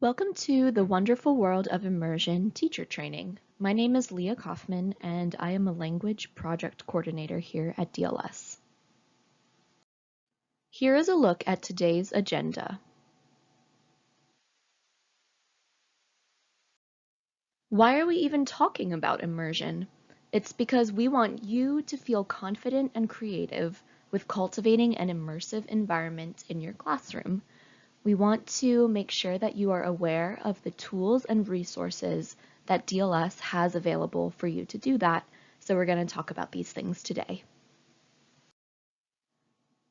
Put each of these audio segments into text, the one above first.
Welcome to the wonderful world of immersion teacher training. My name is Leah Kaufman, and I am a language project coordinator here at DLS. Here is a look at today's agenda. Why are we even talking about immersion? It's because we want you to feel confident and creative with cultivating an immersive environment in your classroom. We want to make sure that you are aware of the tools and resources that DLS has available for you to do that, so we're going to talk about these things today.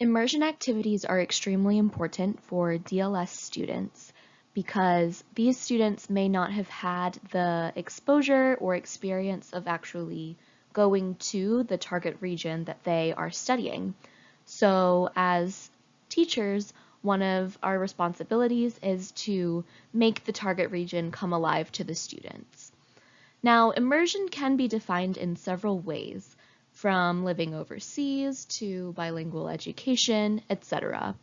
Immersion activities are extremely important for DLS students because these students may not have had the exposure or experience of actually going to the target region that they are studying. So as teachers, one of our responsibilities is to make the target region come alive to the students. Now, immersion can be defined in several ways, from living overseas to bilingual education, etc.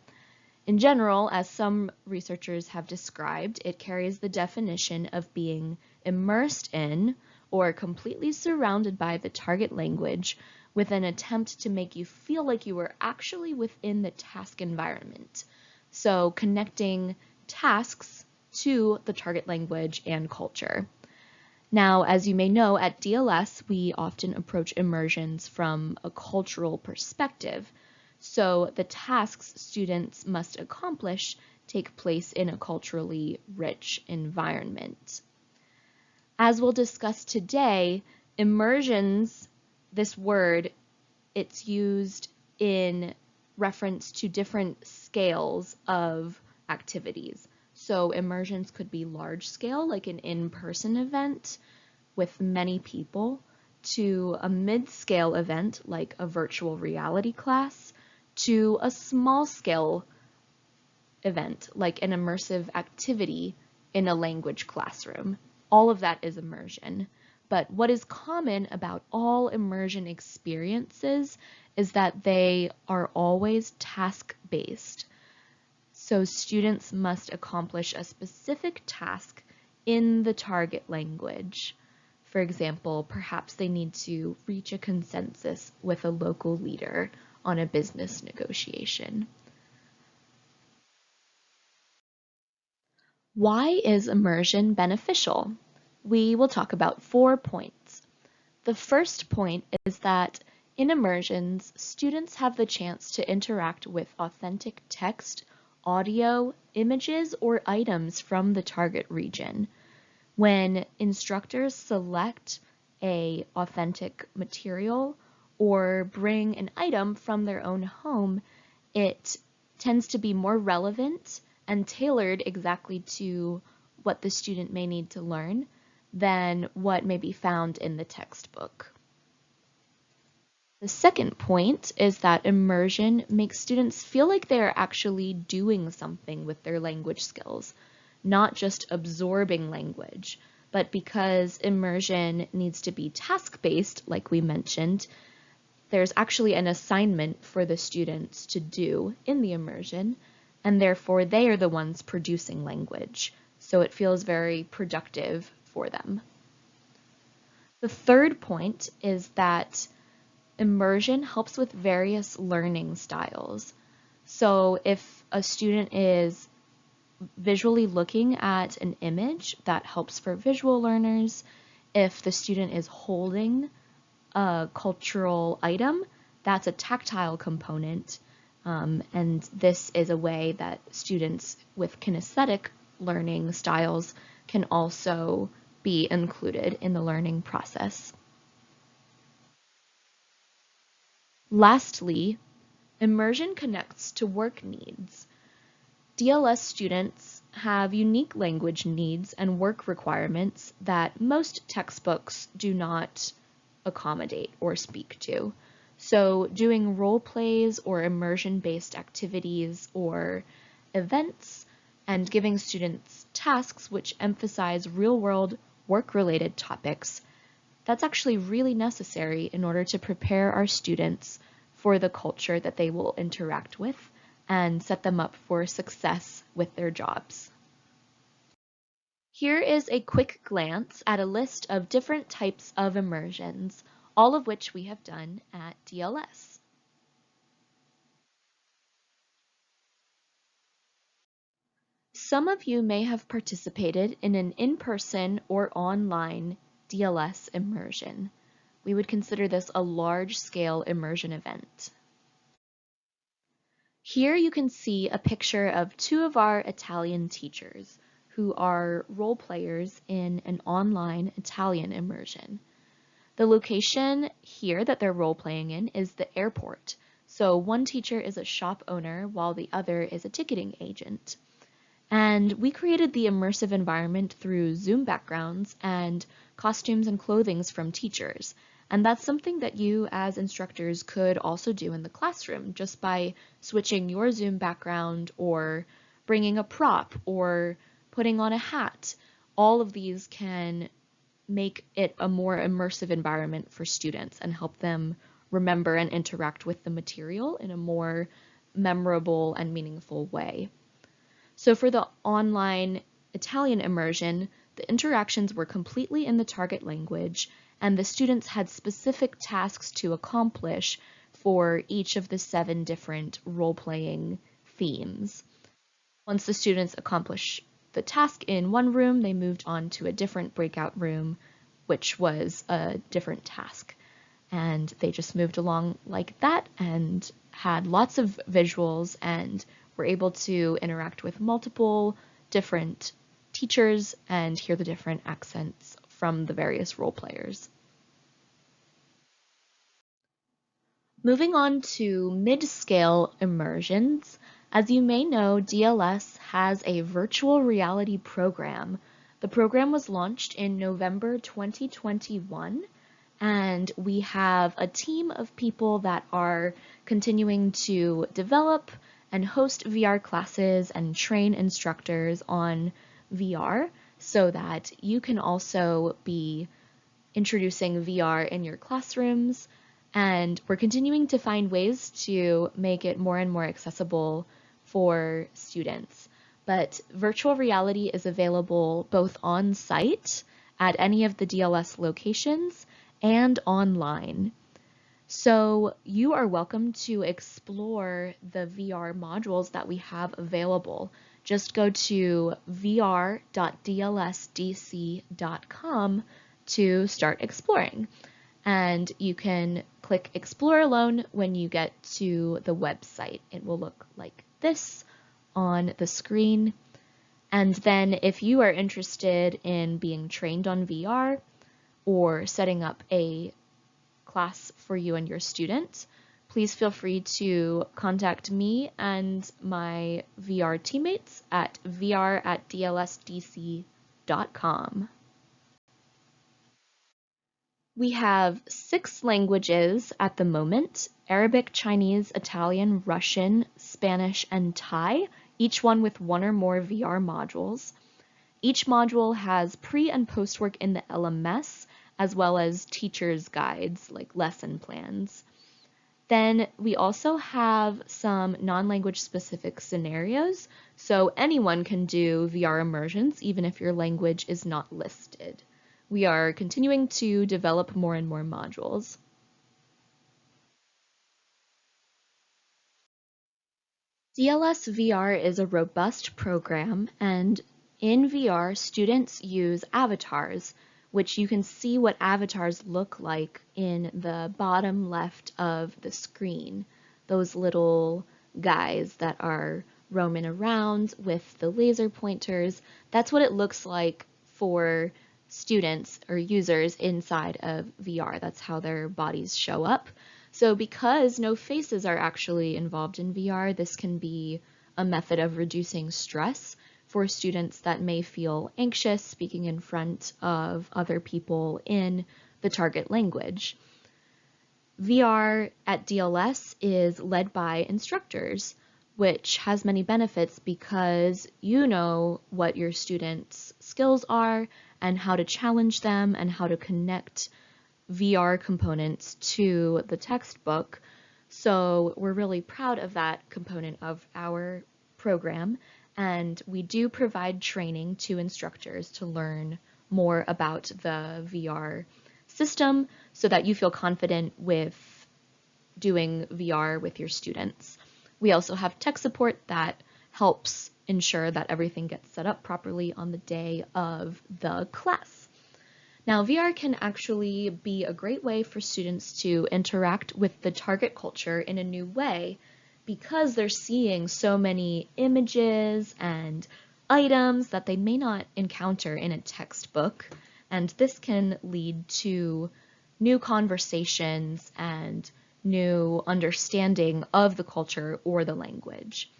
In general, as some researchers have described, it carries the definition of being immersed in or completely surrounded by the target language with an attempt to make you feel like you were actually within the task environment. So connecting tasks to the target language and culture. Now, as you may know, at DLS, we often approach immersions from a cultural perspective. So the tasks students must accomplish take place in a culturally rich environment. As we'll discuss today, immersions, this word, it's used in reference to different scales of activities. So immersions could be large scale, like an in-person event with many people, to a mid-scale event, like a virtual reality class, to a small scale event, like an immersive activity in a language classroom. All of that is immersion. But what is common about all immersion experiences is that they are always task-based. So students must accomplish a specific task in the target language. For example, perhaps they need to reach a consensus with a local leader on a business negotiation. Why is immersion beneficial? We will talk about 4 points. The first point is that in immersions, students have the chance to interact with authentic text, audio, images, or items from the target region. When instructors select an authentic material or bring an item from their own home, it tends to be more relevant and tailored exactly to what the student may need to learn than what may be found in the textbook. The second point is that immersion makes students feel like they are actually doing something with their language skills, not just absorbing language, but because immersion needs to be task-based, like we mentioned, there's actually an assignment for the students to do in the immersion, and therefore they are the ones producing language. So it feels very productive for them. The third point is that immersion helps with various learning styles. So if a student is visually looking at an image, that helps for visual learners. If the student is holding a cultural item, that's a tactile component. And this is a way that students with kinesthetic learning styles can also be included in the learning process. Lastly, immersion connects to work needs. DLS students have unique language needs and work requirements that most textbooks do not accommodate or speak to. So doing role plays or immersion-based activities or events and giving students tasks which emphasize real-world work-related topics, that's actually really necessary in order to prepare our students for the culture that they will interact with and set them up for success with their jobs. Here is a quick glance at a list of different types of immersions, all of which we have done at DLS. Some of you may have participated in an in-person or online DLS immersion. We would consider this a large-scale immersion event. Here you can see a picture of two of our Italian teachers who are role players in an online Italian immersion. The location here that they're role playing in is the airport. So one teacher is a shop owner while the other is a ticketing agent. And we created the immersive environment through Zoom backgrounds and costumes and clothings from teachers. And that's something that you as instructors could also do in the classroom just by switching your Zoom background or bringing a prop or putting on a hat. All of these can make it a more immersive environment for students and help them remember and interact with the material in a more memorable and meaningful way. So for the online Italian immersion, the interactions were completely in the target language, and the students had specific tasks to accomplish for each of the 7 different role-playing themes. Once the students accomplished the task in one room, they moved on to a different breakout room, which was a different task. And they just moved along like that and had lots of visuals and were able to interact with multiple different teachers and hear the different accents from the various role players. Moving on to mid-scale immersions, as you may know, DLS has a virtual reality program. The program was launched in November 2021, and we have a team of people that are continuing to develop and host VR classes and train instructors on VR so that you can also be introducing VR in your classrooms. And we're continuing to find ways to make it more and more accessible for students. But virtual reality is available both on site at any of the DLS locations and online. So you are welcome to explore the VR modules that we have available. Just go to vr.dlsdc.com to start exploring. And you can click Explore Alone when you get to the website. It will look like this on the screen. And then if you are interested in being trained on VR or setting up a class for you and your student, please feel free to contact me and my VR teammates at vr@dlsdc.com. We have 6 languages at the moment: Arabic, Chinese, Italian, Russian, Spanish, and Thai, each one with 1 or more VR modules. Each module has pre- and post-work in the LMS, as well as teacher's guides, like lesson plans. Then we also have some non-language specific scenarios, so anyone can do VR immersions, even if your language is not listed. We are continuing to develop more and more modules. DLS VR is a robust program, and in VR, students use avatars, which you can see what avatars look like in the bottom left of the screen. Those little guys that are roaming around with the laser pointers. That's what it looks like for students or users inside of VR. That's how their bodies show up. So because no faces are actually involved in VR, this can be a method of reducing stress for students that may feel anxious speaking in front of other people in the target language. VR at DLS is led by instructors, which has many benefits because you know what your students' skills are and how to challenge them and how to connect VR components to the textbook. So we're really proud of that component of our program. and we do provide training to instructors to learn more about the VR system so that you feel confident with doing VR with your students. We also have tech support that helps ensure that everything gets set up properly on the day of the class. Now, VR can actually be a great way for students to interact with the target culture in a new way because they're seeing so many images and items that they may not encounter in a textbook, and this can lead to new conversations and new understanding of the culture or the language.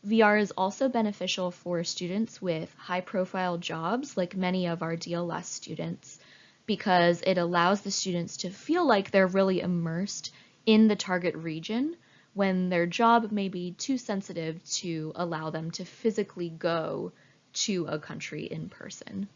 VR is also beneficial for students with high-profile jobs, like many of our DLS students, because it allows the students to feel like they're really immersed in the target region when their job may be too sensitive to allow them to physically go to a country in person.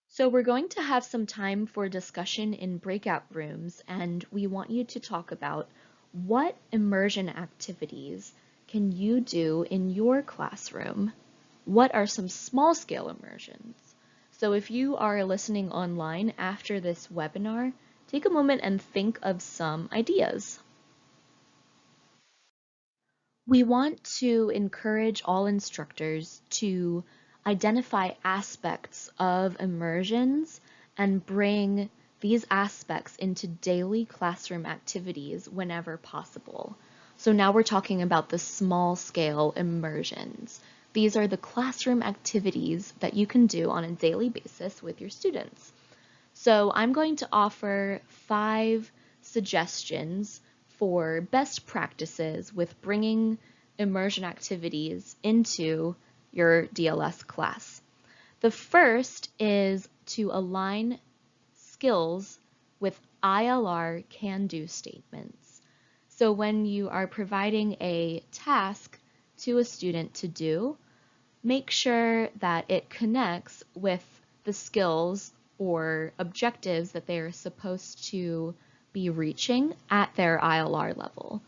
So we're going to have some time for discussion in breakout rooms, and we want you to talk about what immersion activities can you do in your classroom? What are some small-scale immersions? So if you are listening online after this webinar, take a moment and think of some ideas. We want to encourage all instructors to identify aspects of immersions and bring these aspects into daily classroom activities whenever possible. So now we're talking about the small scale immersions. These are the classroom activities that you can do on a daily basis with your students. So I'm going to offer 5 suggestions for best practices with bringing immersion activities into your DLS class. The first is to align skills with ILR can-do statements. So when you are providing a task to a student to do, make sure that it connects with the skills or objectives that they are supposed to be reaching at their ILR level.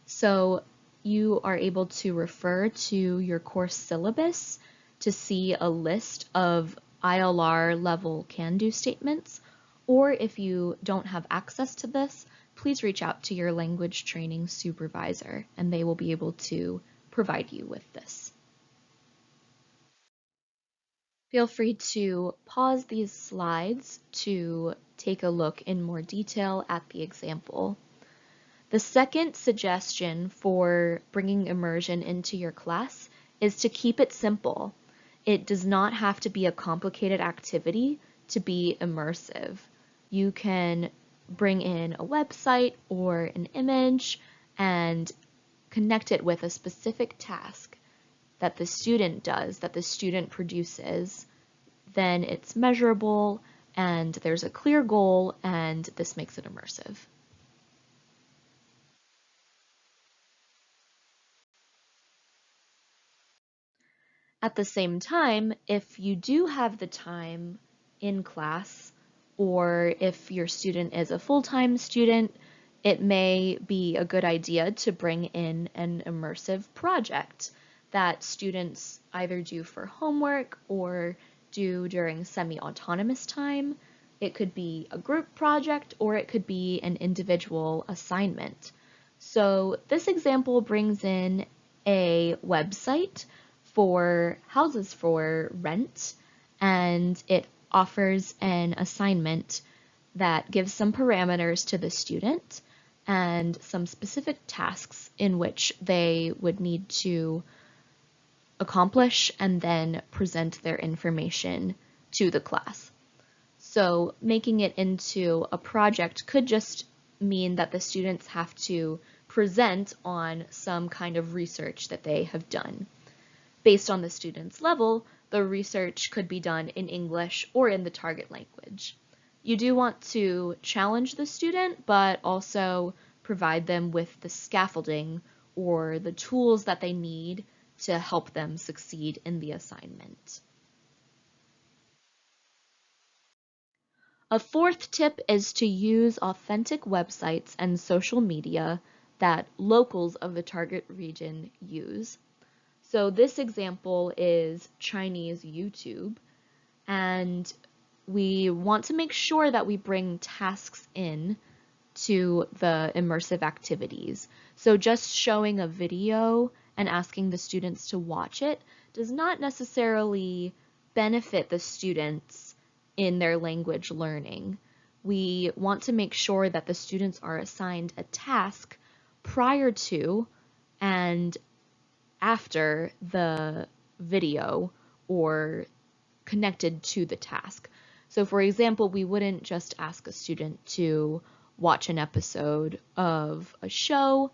So you are able to refer to your course syllabus to see a list of ILR level can-do statements, or if you don't have access to this, please reach out to your language training supervisor and they will be able to provide you with this. Feel free to pause these slides to take a look in more detail at the example. The second suggestion for bringing immersion into your class is to keep it simple. It does not have to be a complicated activity to be immersive. You can bring in a website or an image and connect it with a specific task that the student does, that the student produces, then it's measurable and there's a clear goal and this makes it immersive. At the same time, if you do have the time in class, or if your student is a full-time student, it may be a good idea to bring in an immersive project that students either do for homework or do during semi-autonomous time. It could be a group project or it could be an individual assignment. So this example brings in a website for houses for rent, and it offers an assignment that gives some parameters to the student and some specific tasks in which they would need to accomplish and then present their information to the class. So making it into a project could just mean that the students have to present on some kind of research that they have done. Based on the student's level, the research could be done in English or in the target language. You do want to challenge the student, but also provide them with the scaffolding or the tools that they need to help them succeed in the assignment. A fourth tip is to use authentic websites and social media that locals of the target region use. So this example is Chinese YouTube, and we want to make sure that we bring tasks in to the immersive activities. So just showing a video and asking the students to watch it does not necessarily benefit the students in their language learning. We want to make sure that the students are assigned a task prior to and after the video or connected to the task. So for example, we wouldn't just ask a student to watch an episode of a show.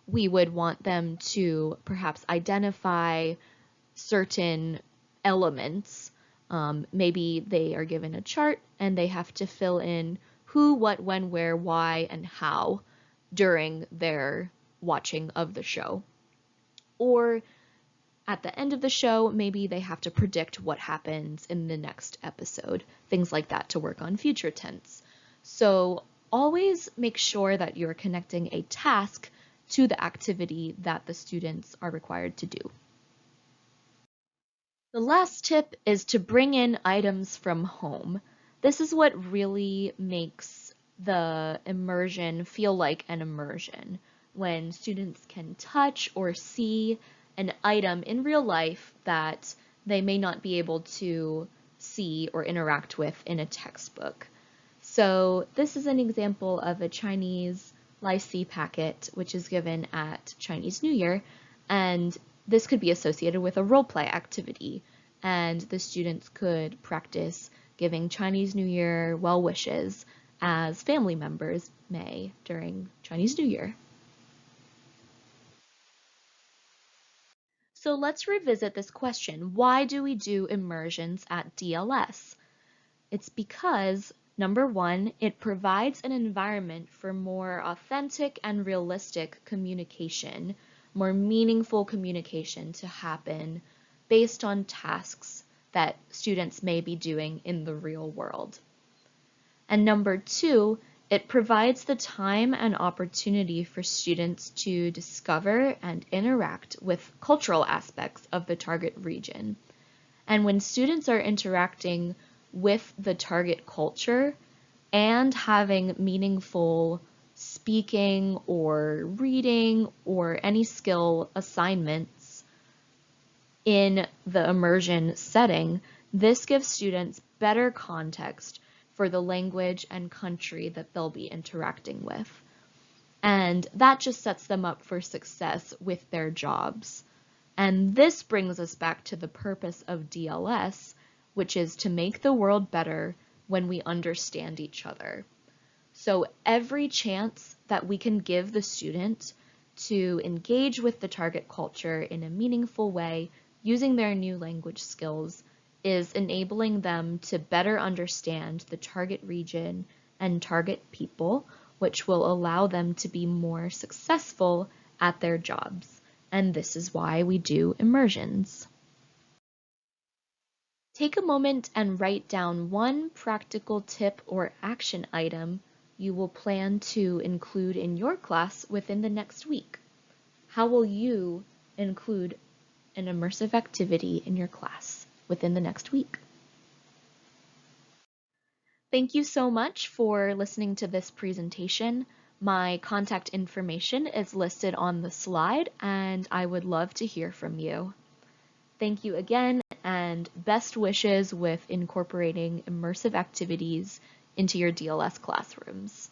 We would want them to perhaps identify certain elements. Maybe they are given a chart and they have to fill in who, what, when, where, why, and how during their watching of the show. Or at the end of the show, maybe they have to predict what happens in the next episode, things like that to work on future tense. So always make sure that you're connecting a task to the activity that the students are required to do. The last tip is to bring in items from home. This is what really makes the immersion feel like an immersion, when students can touch or see an item in real life that they may not be able to see or interact with in a textbook. So this is an example of a Chinese lycée packet, which is given at Chinese New Year, and this could be associated with a role play activity, and the students could practice giving Chinese New Year well wishes as family members may during Chinese New Year. So let's revisit this question. Why do we do immersions at DLS? It's because, number one, it provides an environment for more authentic and realistic communication, more meaningful communication to happen based on tasks that students may be doing in the real world. And number two, it provides the time and opportunity for students to discover and interact with cultural aspects of the target region. And when students are interacting with the target culture and having meaningful speaking or reading or any skill assignments in the immersion setting, this gives students better context for the language and country that they'll be interacting with. And that just sets them up for success with their jobs. And this brings us back to the purpose of DLS, which is to make the world better when we understand each other. So every chance that we can give the student to engage with the target culture in a meaningful way using their new language skills is enabling them to better understand the target region and target people, which will allow them to be more successful at their jobs. And this is why we do immersions. Take a moment and write down one practical tip or action item you will plan to include in your class within the next week. How will you include an immersive activity in your class within the next week? Thank you so much for listening to this presentation. My contact information is listed on the slide, and I would love to hear from you. Thank you again, and best wishes with incorporating immersive activities into your DLS classrooms.